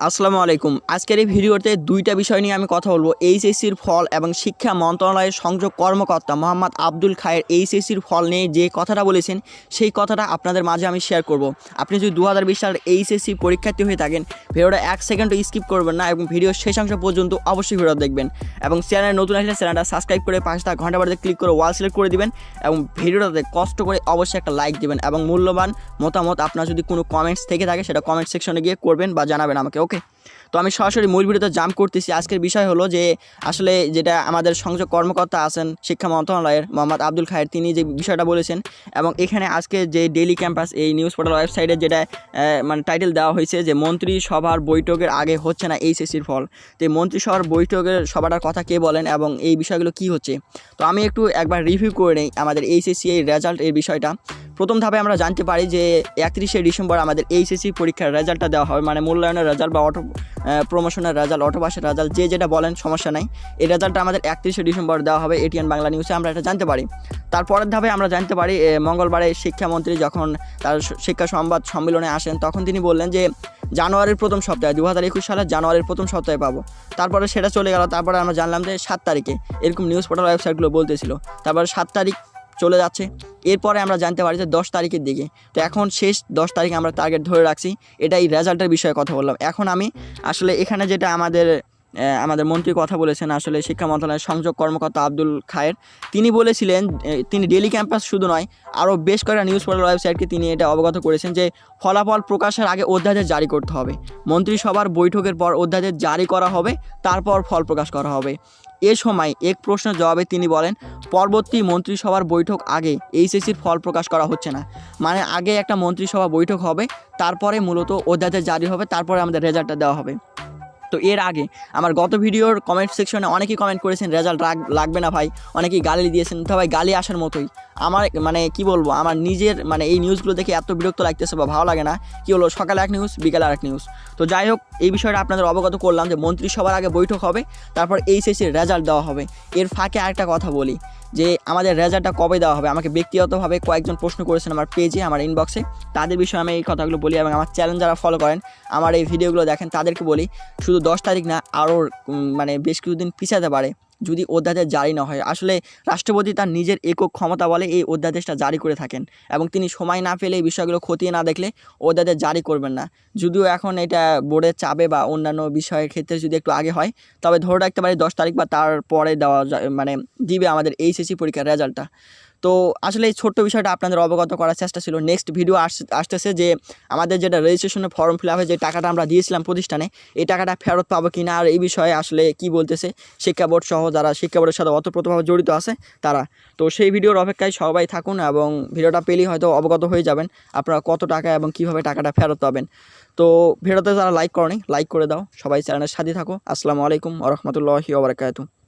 আসসালামু আলাইকুম। আজকের এই ভিডিওতে দুইটা বিষয় নিয়ে আমি কথা বলবো। এইচএসসির ফল এবং শিক্ষা মন্ত্রণালয়ের সংযোগ কর্মকর্তা মোহাম্মদ আব্দুল খায়ের এইচএসসির ফল নিয়ে যে কথাটা বলেছেন, সেই কথাটা আপনাদের মাঝে আমি শেয়ার করব। আপনি যদি 2020 সালের এইচএসসি পরীক্ষার্থী হয়ে থাকেন, ভিডিওটা 1 সেকেন্ডও স্কিপ করবেন না এবং ভিডিওর শেষাংশ পর্যন্ত অবশ্যই ভিডিও দেখবেন এবং চ্যানেলে নতুন আসলে চ্যানেলটা সাবস্ক্রাইব করে পাশে থাকা ঘন্টা বাড়িতে ক্লিক করে ওয়াল সিলেক্ট করে দিবেন এবং ভিডিওটাতে কষ্ট করে অবশ্যই একটা লাইক দিবেন এবং মূল্যবান মতামত আপনার যদি কোনো কমেন্টস থেকে থাকে সেটা কমেন্ট সেকশনে গিয়ে করবেন বা জানাবেন আমাকে। ওকে, তো আমি সরাসরি মূল ভিডিওতে জাম্প করতেছি। আজকের বিষয় হলো যে আসলে যেটা আমাদের সংযোগ কর্মকর্তা আছেন শিক্ষা মন্ত্রণালয়ের মোহাম্মদ আব্দুল খায়ের, তিনি যে বিষয়টা বলেছেন এবং এখানে আজকে যে ডেইলি ক্যাম্পাস এই নিউজ পোর্টাল ওয়েবসাইটে যেটা মানে টাইটেল দেওয়া হয়েছে যে মন্ত্রিসভার বৈঠকের আগে হচ্ছে না এইচএসসির ফল। তো এই মন্ত্রিসভার বৈঠকের সভাটার কথা কে বলেন এবং এই বিষয়গুলো কি হচ্ছে, তো আমি একবার রিভিউ করে নেই আমাদের এইচএসসি এই রেজাল্ট এর বিষয়টা। প্রথম ধাপে আমরা জানতে পারি যে 31শে ডিসেম্বর আমাদের এইচএসসি পরীক্ষার রেজাল্টটা দেওয়া হবে, মানে মূল্যায়নের রেজাল্ট বা প্রমোশনের রেজাল্ট, অটোপাসের রেজাল্ট, যেটা বলেন সমস্যা নাই। এই রেজাল্টটা আমাদের 31শে ডিসেম্বর দেওয়া হবে, এটিএন বাংলা নিউজে আমরা এটা জানতে পারি। তারপরের ধাপে আমরা জানতে পারি মঙ্গলবারে শিক্ষামন্ত্রী যখন তার শিক্ষা সংবাদ সম্মেলনে আসেন, তখন তিনি বললেন যে জানুয়ারির প্রথম সপ্তাহে 2021 সালের জানুয়ারির প্রথম সপ্তাহে পাবো। তারপরে সেটা চলে গেল। তারপরে আমরা জানলাম যে 7 তারিখে, এরকম নিউজ পোর্টাল ওয়েবসাইটগুলো বলতেছিল। তারপরে 7 তারিখ চলে যাচ্ছে। এরপরে আমরা জানতে পারি যে 10 তারিখের দিকে। তো এখন শেষ 10 তারিখে আমরা টার্গেট ধরে রাখছি। এটাই রেজাল্টের বিষয়ে কথা বললাম। এখন আমি আসলে এখানে যেটা আমাদের মন্ত্রী কথা বলেছেন, আসলে শিক্ষা মন্ত্রণালয়ের সংযোগ কর্মকর্তা আব্দুল খায়ের, তিনি বলেছিলেন, তিনি ডেইলি ক্যাম্পাস শুধু নয় আরও বেশ কয়েকটা নিউজ পোর্টাল ওয়েবসাইটকে তিনি এটা অবগত করেছেন যে ফলাফল প্রকাশের আগে অধ্যাদেশ জারি করতে হবে। মন্ত্রিসভার বৈঠকের পর অধ্যাদেশ জারি করা হবে, তারপর ফল প্রকাশ করা হবে। এ সময় এক প্রশ্নের জবাবে তিনি বলেন, পরবর্তী মন্ত্রিসভার বৈঠক আগে এইচএসসির ফল প্রকাশ করা হচ্ছে না। মানে আগে একটা মন্ত্রিসভা বৈঠক হবে, তারপরে মূলত অধ্যাদেশ জারি হবে, তারপরে আমাদের রেজাল্টটা দেওয়া হবে। তো এর আগে আমার গত ভিডিওর কমেন্ট সেকশনে অনেকেই কমেন্ট করেছেন রেজাল্ট লাগবে না ভাই, অনেকেই গালি দিয়েছেন। তো ভাই গালি আসার মতোই আমার কি বলবো, আমার নিজের এই নিউজগুলো দেখে এত বিরক্ত লাগতেছে বা ভালো লাগে না। কি হলো, সকালে এক নিউজ, বিকালে আরেক নিউজ। তো যাই হোক, এই বিষয়টা আপনাদের অবগত করলাম যে মন্ত্রিসভার আগে বৈঠক হবে, তারপর এইচএসসির রেজাল্ট দেওয়া হবে। এর ফাঁকে আরেকটা কথা বলি যে আমাদের রেজাল্টটা কবে দেওয়া হবে। আমাকে ব্যক্তিগতভাবে কয়েকজন প্রশ্ন করেছেন আমার পেজে, আমার ইনবক্সে। তাদের বিষয়ে আমি এই কথাগুলো বলি এবং আমার চ্যানেল যারা ফলো করেন, আমার এই ভিডিওগুলো দেখেন, তাদেরকে বলি শুধু 10 তারিখ না, আরও বেশ কিছুদিন পিছাতে পারে যদি অধ্যাদেশ জারি না হয়। আসলে রাষ্ট্রপতি তার নিজের একক ক্ষমতা বলে এই অধ্যাদেশটা জারি করে থাকেন এবং তিনি সময় না পেলে এই বিষয়গুলো খতিয়ে না দেখলে অধ্যাদেশ জারি করবেন না। যদিও এখন এটা বোর্ডের চাপে বা অন্যান্য বিষয়ের ক্ষেত্রে যদি একটু আগে হয়, তবে ধরে রাখতে পারি 10 তারিখ বা তারপরে দেওয়া দিবে আমাদের এইচএসসি পরীক্ষার রেজাল্টটা। তো আসলে এই ছোট্ট বিষয়টা আপনাদের অবগত করার চেষ্টা ছিল। নেক্সট ভিডিও আসতেছে যে আমাদের যেটা রেজিস্ট্রেশনের ফর্ম ফিল আপে যে টাকাটা আমরা দিয়েছিলাম প্রতিষ্ঠানে, এই টাকাটা ফেরত পাবো কি না, আর এই বিষয়ে আসলে কি বলতেছে শিক্ষা বোর্ড সহ যারা শিক্ষা বোর্ডের সাথে ওতপ্রোতভাবে জড়িত আছে তারা। তো সেই ভিডিওর অপেক্ষায় সবাই থাকুন এবং ভিডিওটা পেলেই হয়তো অবগত হয়ে যাবেন আপনারা কত টাকা এবং কীভাবে টাকাটা ফেরত পাবেন। তো ভিডিওতে যারা লাইক করেনি, লাইক করে দাও। সবাই চ্যানেলের সাথে থাকো। আসসালামু আলাইকুম ওয়া রাহমাতুল্লাহি ওয়া বারাকাতুহু।